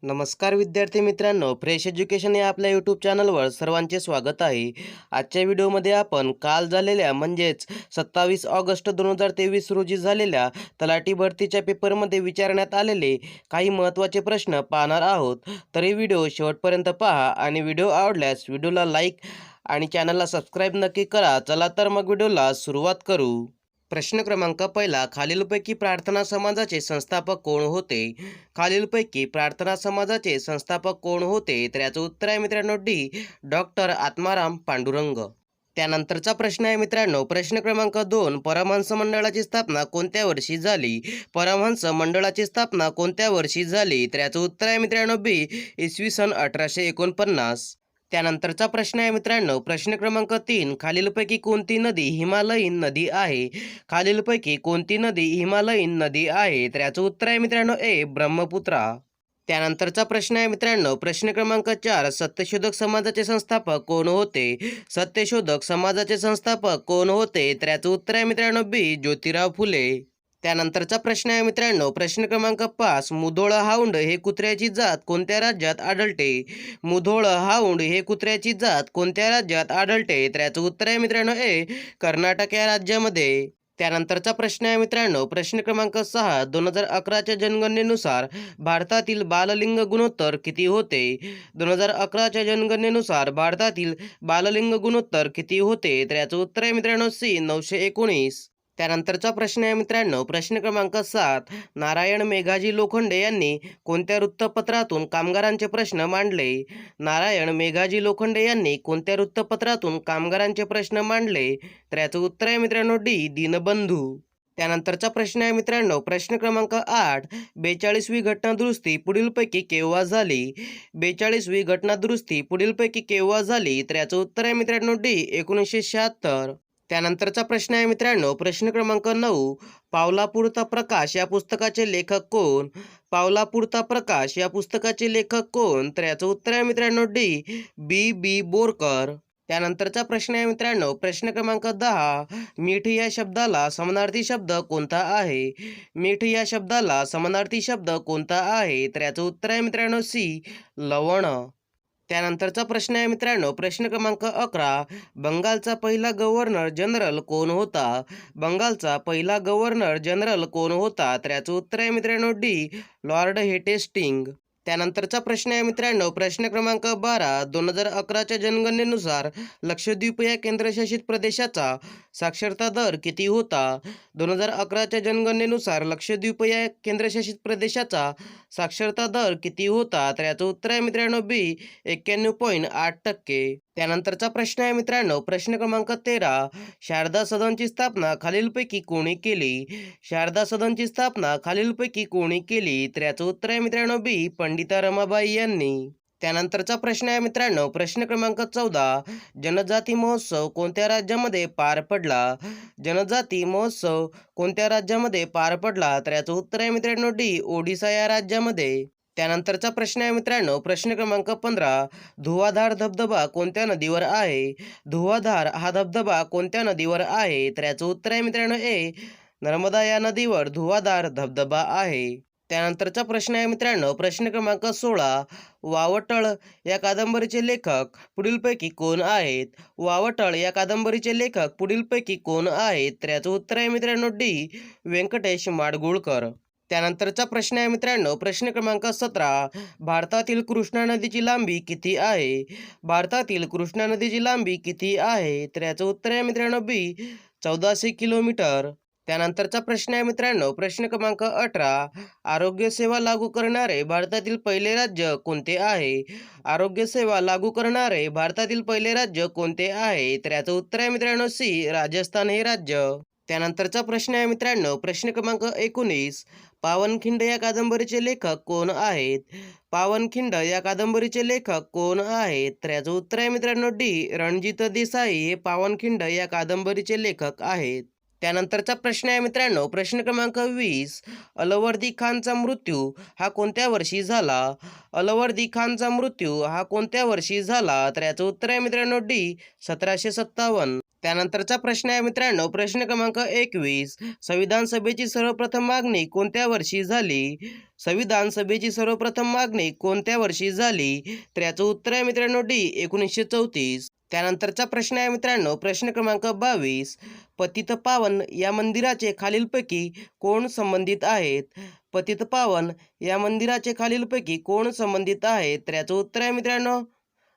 नमस्कार विद्यार्थी मित्रांनो, फ्रेश एज्युकेशन या आपल्या यूट्यूब चॅनलवर सर्वांचे स्वागत आहे. आजच्या व्हिडिओमध्ये आपण काल झालेल्या म्हणजेच 27 ऑगस्ट 2023 रोजी झालेल्या तलाठी भरतीच्या पेपरमध्ये विचारण्यात आलेले काही महत्त्वाचे प्रश्न पाहणार आहोत. तर हे व्हिडिओ शेवटपर्यंत पहा आणि व्हिडिओ आवडल्यास व्हिडिओला लाईक आणि चॅनलला सबस्क्राईब नक्की करा. चला तर मग व्हिडिओला सुरुवात करू. प्रश्न क्रमांक पहिला, खालीलपैकी प्रार्थना समाजाचे संस्थापक कोण होते? खालीलपैकी प्रार्थना समाजाचे संस्थापक कोण होते? तर याचं उत्तर आहे मित्रांनो डी, डॉक्टर आत्माराम पांडुरंग. त्यानंतरचा प्रश्न आहे मित्रांनो, प्रश्न क्रमांक 2, परमहंस मंडळाची स्थापना कोणत्या वर्षी झाली? परमहंस मंडळाची स्थापना कोणत्या वर्षी झाली? तर याचं उत्तर आहे मित्रांनो बी, इसवी सन 1849. त्यानंतरचा प्रश्न आहे मित्रांनो, प्रश्न क्रमांक 3, खालीलपैकी कोणती नदी हिमालयीन नदी आहे? खालीलपैकी कोणती नदी हिमालयीन नदी आहे? तर याचं उत्तर आहे मित्रांनो ए, ब्रह्मपुत्रा. त्यानंतरचा प्रश्न आहे मित्रांनो, प्रश्न क्रमांक 4, सत्यशोधक समाजाचे संस्थापक कोण होते? सत्यशोधक समाजाचे संस्थापक कोण होते? तर याचं उत्तर आहे मित्रांनो बी, ज्योतिराव फुले. त्यानंतरचा प्रश्न आहे मित्रांनो, प्रश्न क्रमांक 5, मुधोळ हाऊंड हे कुत्र्याची जात कोणत्या राज्यात आढळते? मुधोळ हाऊंड हे कुत्र्याची जात कोणत्या राज्यात आढळते? तर याचं उत्तर आहे मित्रांनो ए, कर्नाटक या राज्यामध्ये. त्यानंतरचा प्रश्न आहे मित्रांनो, प्रश्न क्रमांक 6, 2011च्या जनगणनेनुसार भारतातील बाललिंग गुणोत्तर किती होते? 2011च्या जनगणनेनुसार भारतातील बाललिंग गुणोत्तर किती होते? तर याचं उत्तर आहे मित्रांनो सी, 919. त्यानंतरचा प्रश्न आहे मित्रांनो, प्रश्न क्रमांक 7, नारायण मेघाजी लोखंडे यांनी कोणत्या वृत्तपत्रातून कामगारांचे प्रश्न मांडले? नारायण मेघाजी लोखंडे यांनी कोणत्या वृत्तपत्रातून कामगारांचे प्रश्न मांडले? तर याचं उत्तर आहे मित्रांनो डी, दीनबंधू. त्यानंतरचा प्रश्न आहे मित्रांनो, प्रश्न क्रमांक 8, 42वी घटनादुरुस्ती पुढीलपैकी केव्हा झाली? 42वी घटनादुरुस्ती पुढीलपैकी केव्हा झाली? तर याचं उत्तर आहे मित्रांनो डी, 1976. त्यानंतरचा प्रश्न आहे मित्रांनो, प्रश्न क्रमांक 9, पावलापुरता प्रकाश या पुस्तकाचे लेखक कोण? पावलापुरता प्रकाश या पुस्तकाचे लेखक कोण? तर याचं उत्तर आहे मित्रांनो डी, बी बी बोरकर. त्यानंतरचा प्रश्न आहे मित्रांनो, प्रश्न क्रमांक 10, मीठ या शब्दाला समानार्थी शब्द कोणता आहे? मीठ या शब्दाला समानार्थी शब्द कोणता आहे? तर याचं उत्तर आहे मित्रांनो सी, लवण. त्यानंतरचा प्रश्न आहे मित्रांनो, प्रश्न क्रमांक 11, बंगालचा पहिला गव्हर्नर जनरल कोण होता? बंगालचा पहिला गव्हर्नर जनरल कोण होता? तर याचं उत्तर आहे मित्रांनो डी, लॉर्ड हेस्टिंग्ज. त्यानंतरचा प्रश्न आहे मित्रांनो, प्रश्न क्रमांक 12, 2011च्या जनगणनेनुसार लक्षद्वीप या केंद्रशासित प्रदेशाचा साक्षरता दर किती होता? 2011च्या जनगणनेनुसार लक्षद्वीप या केंद्रशासित प्रदेशाचा साक्षरता दर किती होता? तर याचं उत्तर आहे मित्रांनो बी, 91.8%. त्यानंतरचा प्रश्न आहे मित्रांनो, प्रश्न क्रमांक 13, शारदा सदनची स्थापना खालीलपैकी कोणी केली? शारदा सदनची स्थापना खालीलपैकी कोणी केली? तर याचं उत्तर आहे मित्रांनो बी, पंडिता रमाबाई यांनी. त्यानंतरचा प्रश्न आहे मित्रांनो, प्रश्न क्रमांक 14, जनजाती महोत्सव कोणत्या राज्यामध्ये पार पडला? जनजाती महोत्सव कोणत्या राज्यामध्ये पार पडला? तर याचं उत्तर आहे मित्रांनो डी, ओडिसा या राज्यामध्ये. त्यानंतरचा प्रश्न आहे मित्रांनो, प्रश्न क्रमांक 15, धुवाधार धबधबा कोणत्या नदीवर आहे? धुवाधार हा धबधबा कोणत्या नदीवर आहे? तर याचं उत्तर आहे मित्रांनो ए, नर्मदा या नदीवर धुवाधार धबधबा आहे. त्यानंतरचा प्रश्न आहे मित्रांनो, प्रश्न क्रमांक 16, वावटळ या कादंबरीचे लेखक पुढीलपैकी कोण आहेत? वावटळ या कादंबरीचे लेखक पुढीलपैकी कोण आहेत? तर याचं उत्तर आहे मित्रांनो डी, व्यंकटेश माडगूळकर. त्यानंतरचा प्रश्न आहे मित्रांनो, प्रश्न क्रमांक 17, भारतातील कृष्णा नदीची लांबी किती आहे? भारतातील कृष्णा नदीची लांबी किती आहे? तर याचं उत्तर आहे मित्रांनो बी, 1400 किलोमीटर. त्यानंतरचा प्रश्न आहे मित्रांनो, प्रश्न क्रमांक 18, आरोग्य सेवा लागू करणारे भारतातील पहिले राज्य कोणते आहे? आरोग्य सेवा लागू करणारे भारतातील पहिले राज्य कोणते आहे? तर याचं उत्तर आहे मित्रांनो सी, राजस्थान हे राज्य. त्यानंतरचा प्रश्न आहे मित्रांनो, प्रश्न क्रमांक 19, पावनखिंड या कादंबरीचे लेखक कोण आहेत? पावनखिंड या कादंबरीचे लेखक कोण आहेत? तर याचं उत्तर आहे मित्रांनो डी, रणजित देसाई हे पावनखिंड या कादंबरीचे लेखक आहेत. त्यानंतरचा प्रश्न आहे मित्रांनो, प्रश्न क्रमांक 20, अलवर्दी खानचा मृत्यू हा कोणत्या वर्षी झाला? अलवर्दी खानचा मृत्यू हा कोणत्या वर्षी झाला? तर याचं उत्तर आहे मित्रांनो डी, 1757. त्यानंतरचा प्रश्न आहे मित्रांनो, प्रश्न क्रमांक 21. संविधान सभेची सर्वप्रथम मागणी कोणत्या वर्षी झाली? संविधान सभेची सर्वप्रथम मागणी कोणत्या वर्षी झाली? तर याचं उत्तर आहे मित्रांनो डी 1934. त्यानंतरचा प्रश्न आहे मित्रांनो, प्रश्न क्रमांक 22. पतितपावन या मंदिराचे खालीलपैकी कोण संबंधित आहेत? पतितपावन या मंदिराचे खालीलपैकी कोण संबंधित आहेत? तर याचं उत्तर आहे मित्रांनो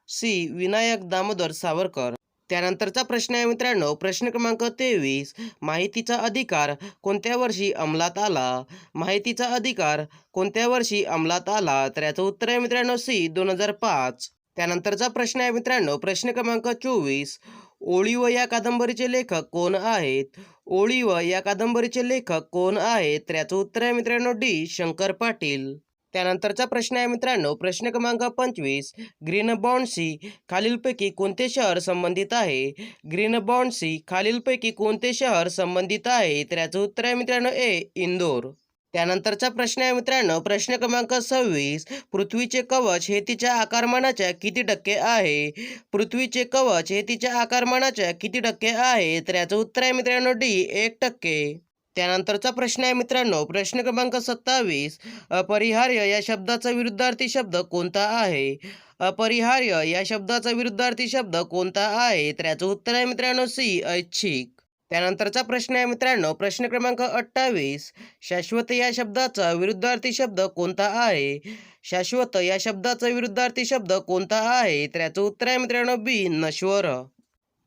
सी विनायक दामोदर सावरकर. त्यानंतरचा प्रश्न आहे मित्रांनो, प्रश्न क्रमांक 23. माहितीचा अधिकार कोणत्या वर्षी अंमलात आला? माहितीचा अधिकार कोणत्या वर्षी अंमलात आला? तर याचं उत्तर आहे मित्रांनो सी 2005. त्यानंतरचा प्रश्न आहे मित्रांनो, प्रश्न क्रमांक 24. ओळीव या कादंबरीचे लेखक कोण आहेत? ओळीव या कादंबरीचे लेखक कोण आहेत? तर याचं उत्तर आहे मित्रांनो डी शंकर पाटील. त्यानंतरचा प्रश्न आहे मित्रांनो, प्रश्न क्रमांक 25. ग्रीन बॉन्डशी खालीलपैकी कोणते शहर संबंधित आहे? ग्रीन बॉन्डशी खालीलपैकी कोणते शहर संबंधित आहे? तर याचं उत्तर आहे मित्रांनो ए इंदोर. त्यानंतरचा प्रश्न आहे मित्रांनो, प्रश्न क्रमांक 26. पृथ्वीचे कवच हे तिच्या आकारमानाच्या किती टक्के आहे? पृथ्वीचे कवच हे तिच्या आकारमानाच्या किती टक्के आहे? तर याचं उत्तर आहे मित्रांनो डी 1%. त्यानंतरचा प्रश्न आहे मित्रांनो, प्रश्न क्रमांक 27. अपरिहार्य या शब्दाचा विरुद्धार्थी शब्द कोणता आहे? अपरिहार्य या शब्दाचा विरुद्धार्थी शब्द कोणता आहे? तर याचं उत्तर आहे मित्रांनो सी ऐच्छिक. त्यानंतरचा प्रश्न आहे मित्रांनो, प्रश्न क्रमांक 28. शाश्वत या शब्दाचा विरुद्धार्थी शब्द कोणता आहे? शाश्वत या शब्दाचा विरुद्धार्थी शब्द कोणता आहे? तर याचं उत्तर आहे मित्रांनो बी नश्वर.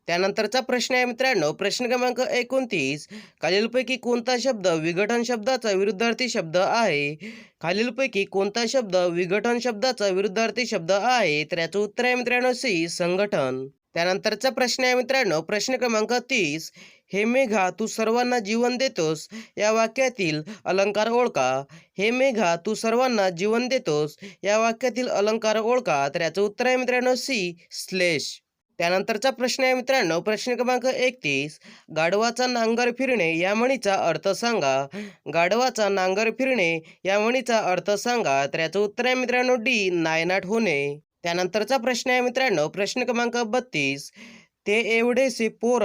त्यानंतरचा प्रश्न आहे मित्रांनो, प्रश्न क्रमांक 29. खालीलपैकी कोणता शब्द विघटन शब्दाचा विरुद्धार्थी शब्द आहे? खालीलपैकी कोणता शब्द विघटन शब्दाचा विरुद्धार्थी शब्द आहे? तर याचं उत्तर आहे मित्रांनो सी संघटन. त्यानंतरचा प्रश्न आहे मित्रांनो, प्रश्न क्रमांक 30. हे मेघा तू सर्वांना जीवन देतोस या वाक्यातील अलंकार ओळखा. हे मेघा तू सर्वांना जीवन देतोस या वाक्यातील अलंकार ओळखा. तर याचं उत्तर आहे मित्रांनो सी श्लेष. त्यानंतरचा प्रश्न आहे मित्रांनो, प्रश्न क्रमांक 31. गाढवाचा नांगर फिरणे या म्हणीचा अर्थ सांगा. गाढवाचा नांगर फिरणे या म्हणीचा अर्थ सांगा. तर याचं उत्तर आहे मित्रांनो डी नायनाट होणे. त्यानंतरचा प्रश्न आहे मित्रांनो, प्रश्न क्रमांक 32. ते एवढेसे पोर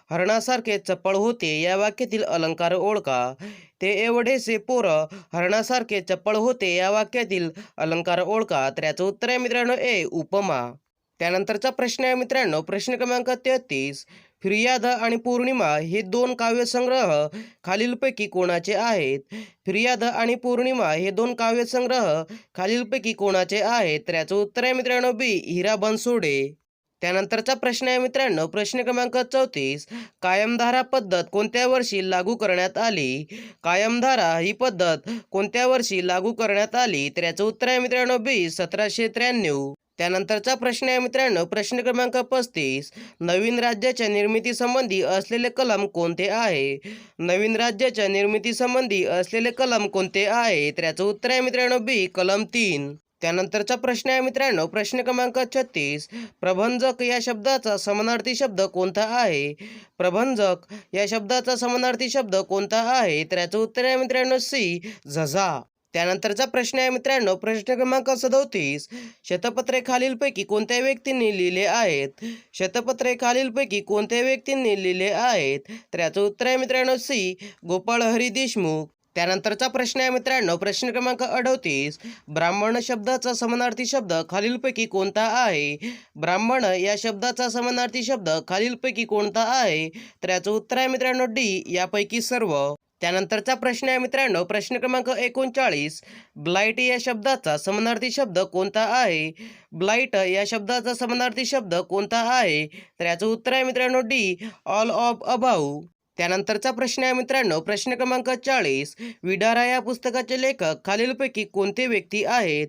हरणासारखे चपळ होते या वाक्यातील अलंकार ओळखा. ते एवढेसे पोर हरणासारखे चपळ होते या वाक्यातील अलंकार ओळखा. तर याचं उत्तर आहे मित्रांनो ए उपमा. त्यानंतरचा प्रश्न आहे मित्रांनो, प्रश्न क्रमांक 33. फिर्याद आणि पौर्णिमा हे दोन काव्यसंग्रह खालीलपैकी कोणाचे आहेत? फिर्याद आणि पौर्णिमा हे दोन काव्यसंग्रह खालीलपैकी कोणाचे आहेत? तर याचं उत्तर आहे मित्रांनो बी हिरा बनसोडे. त्यानंतरचा प्रश्न आहे मित्रांनो, प्रश्न क्रमांक 34. कायमधारा पद्धत कोणत्या वर्षी लागू करण्यात आली? कायमधारा ही पद्धत कोणत्या वर्षी लागू करण्यात आली? तर याचं उत्तर आहे मित्रांनो बी 1793. त्यानंतरचा प्रश्न आहे मित्रांनो, प्रश्न क्रमांक 35. नवीन राज्याच्या निर्मितीसंबंधी असलेले कलम कोणते आहे? नवीन राज्याच्या निर्मितीसंबंधी असलेले कलम कोणते आहे? तर याचं उत्तर आहे मित्रांनो बी कलम 3. त्यानंतरचा प्रश्न आहे मित्रांनो, प्रश्न क्रमांक 36. प्रभंजक या शब्दाचा समानार्थी शब्द कोणता आहे? प्रभंजक या शब्दाचा समानार्थी शब्द कोणता आहे? तर याचं उत्तर आहे मित्रांनो सी झझा. त्यानंतरचा प्रश्न आहे मित्रांनो, प्रश्न क्रमांक 37. शतपत्रे खालीलपैकी कोणत्या व्यक्तींनी लिहिले आहेत? शतपत्रे खालीलपैकी कोणत्या व्यक्तींनी लिहिले आहेत? तर याचं उत्तर आहे मित्रांनो सी गोपाळ हरी देशमुख. त्यानंतरचा प्रश्न आहे मित्रांनो, प्रश्न क्रमांक 38. ब्राह्मण शब्दाचा समानार्थी शब्द खालीलपैकी कोणता आहे? ब्राह्मण या शब्दाचा समानार्थी शब्द खालीलपैकी कोणता आहे? तर याचं उत्तर आहे मित्रांनो डी यापैकी सर्व. त्यानंतरचा प्रश्न आहे मित्रांनो, प्रश्न क्रमांक 39. ब्लाइट या शब्दाचा समानार्थी शब्द कोणता आहे? ब्लाइट या शब्दाचा समानार्थी शब्द कोणता आहे? तर याचं उत्तर आहे मित्रांनो डी ऑल ऑफ अबाऊ. त्यानंतरचा प्रश्न आहे मित्रांनो, प्रश्न क्रमांक 40. विडारा या पुस्तकाचे लेखक खालीलपैकी कोणते व्यक्ती आहेत?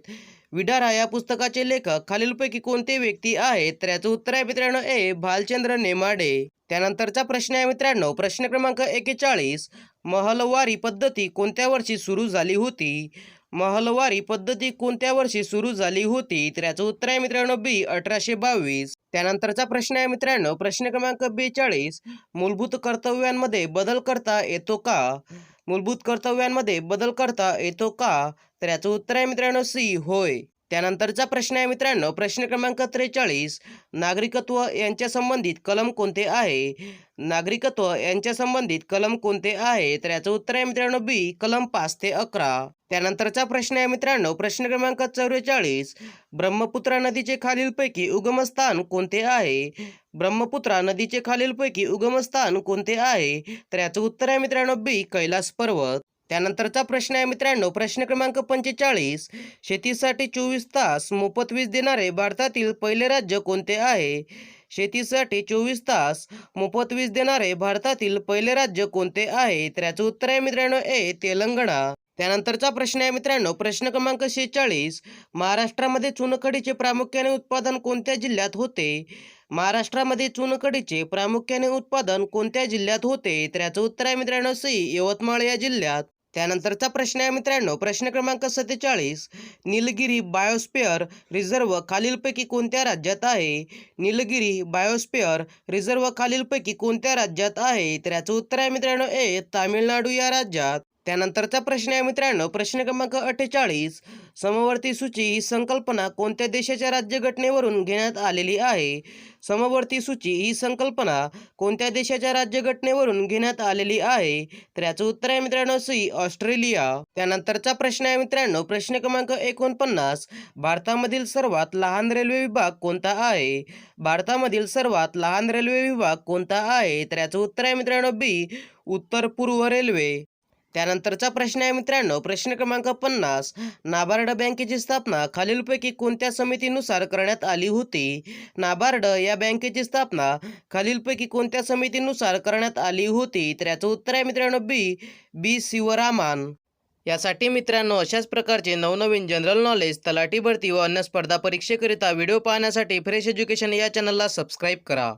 विडारा या पुस्तकाचे लेखक खालीलपैकी कोणते व्यक्ती आहेत? तर याचं उत्तर आहे मित्रांनो ए भालचंद्र नेमाडे. त्यानंतरचा प्रश्न आहे मित्रांनो, प्रश्न क्रमांक 41. महलवारी पद्धती कोणत्या वर्षी सुरू झाली होती? महलवारी पद्धती कोणत्या वर्षी सुरू झाली होती? तर याचं उत्तर आहे मित्रांनो बी 1822. त्यानंतरचा प्रश्न आहे मित्रांनो, प्रश्न क्रमांक 42. मूलभूत कर्तव्यांमध्ये बदल करता येतो का? मूलभूत कर्तव्यांमध्ये बदल करता येतो का? तर याचं उत्तर आहे मित्रांनो सी होय. त्यानंतरचा प्रश्न आहे मित्रांनो, प्रश्न क्रमांक 43, नागरिकत्व यांच्या संबंधित कलम कोणते आहे? नागरिकत्व यांच्या संबंधित कलम कोणते आहे? तर याचं उत्तर आहे मित्रांनो बी, कलम 5 ते 11. त्यानंतरचा प्रश्न आहे मित्रांनो, प्रश्न क्रमांक 44, ब्रह्मपुत्रा नदीचे खालीलपैकी उगमस्थान कोणते आहे? ब्रह्मपुत्रा नदीचे खालीलपैकी उगमस्थान कोणते आहे? तर याचं उत्तर आहे मित्रांनो बी, कैलास पर्वत. त्यानंतरचा प्रश्न आहे मित्रांनो, प्रश्न क्रमांक 45, शेतीसाठी 24 तास मोफत वीज देणारे भारतातील पहिले राज्य कोणते आहे? शेतीसाठी 24 तास मोफत वीज देणारे भारतातील पहिले राज्य कोणते आहे? तर याचं उत्तर आहे मित्रांनो ए, तेलंगणा. त्यानंतरचा प्रश्न आहे मित्रांनो, प्रश्न क्रमांक 46, महाराष्ट्रामध्ये चुनखडीचे प्रामुख्याने उत्पादन कोणत्या जिल्ह्यात होते? महाराष्ट्रामध्ये चुनखडीचे प्रामुख्याने उत्पादन कोणत्या जिल्ह्यात होते? तर याचं उत्तर आहे मित्रांनो सी, यवतमाळ या जिल्ह्यात. त्यानंतरचा प्रश्न आहे मित्रांनो, प्रश्न क्रमांक 47, निलगिरी बायोस्फिअर रिझर्व खालीलपैकी कोणत्या राज्यात आहे? निलगिरी बायोस्फिअर रिझर्व खालीलपैकी कोणत्या राज्यात आहे? तर याचं उत्तर आहे मित्रांनो ए, तामिळनाडू या राज्यात. त्यानंतरचा प्रश्न आहे मित्रांनो, प्रश्न क्रमांक 48, समवर्ती सूची ही संकल्पना कोणत्या देशाच्या राज्यघटनेवरून घेण्यात आलेली आहे? समवर्ती सूची ही संकल्पना कोणत्या देशाच्या राज्यघटनेवरून घेण्यात आलेली आहे? तर याचं उत्तर आहे मित्रांनो सी, ऑस्ट्रेलिया. त्यानंतरचा प्रश्न आहे मित्रांनो, प्रश्न क्रमांक 49, भारतामधील सर्वात लहान रेल्वे विभाग कोणता आहे? भारतामधील सर्वात लहान रेल्वे विभाग कोणता आहे? तर याचं उत्तर आहे मित्रांनो बी, उत्तर पूर्व रेल्वे. त्यानंतरचा प्रश्न आहे मित्रांनो, प्रश्न क्रमांक 50, नाबार्ड बँकेची स्थापना खालीलपैकी कोणत्या समितीनुसार करण्यात आली होती? नाबार्ड या बँकेची स्थापना खालीलपैकी कोणत्या समितीनुसार करण्यात आली होती? तर याचं उत्तर आहे मित्रांनो बी, बी शिवरामान. यासाठी मित्रांनो अशाच प्रकारचे नवनवीन जनरल नॉलेज, तलाठी भरती व अन्य स्पर्धा परीक्षेकरिता व्हिडिओ पाहण्यासाठी फ्रेश एज्युकेशन या चॅनलला सबस्क्राईब करा.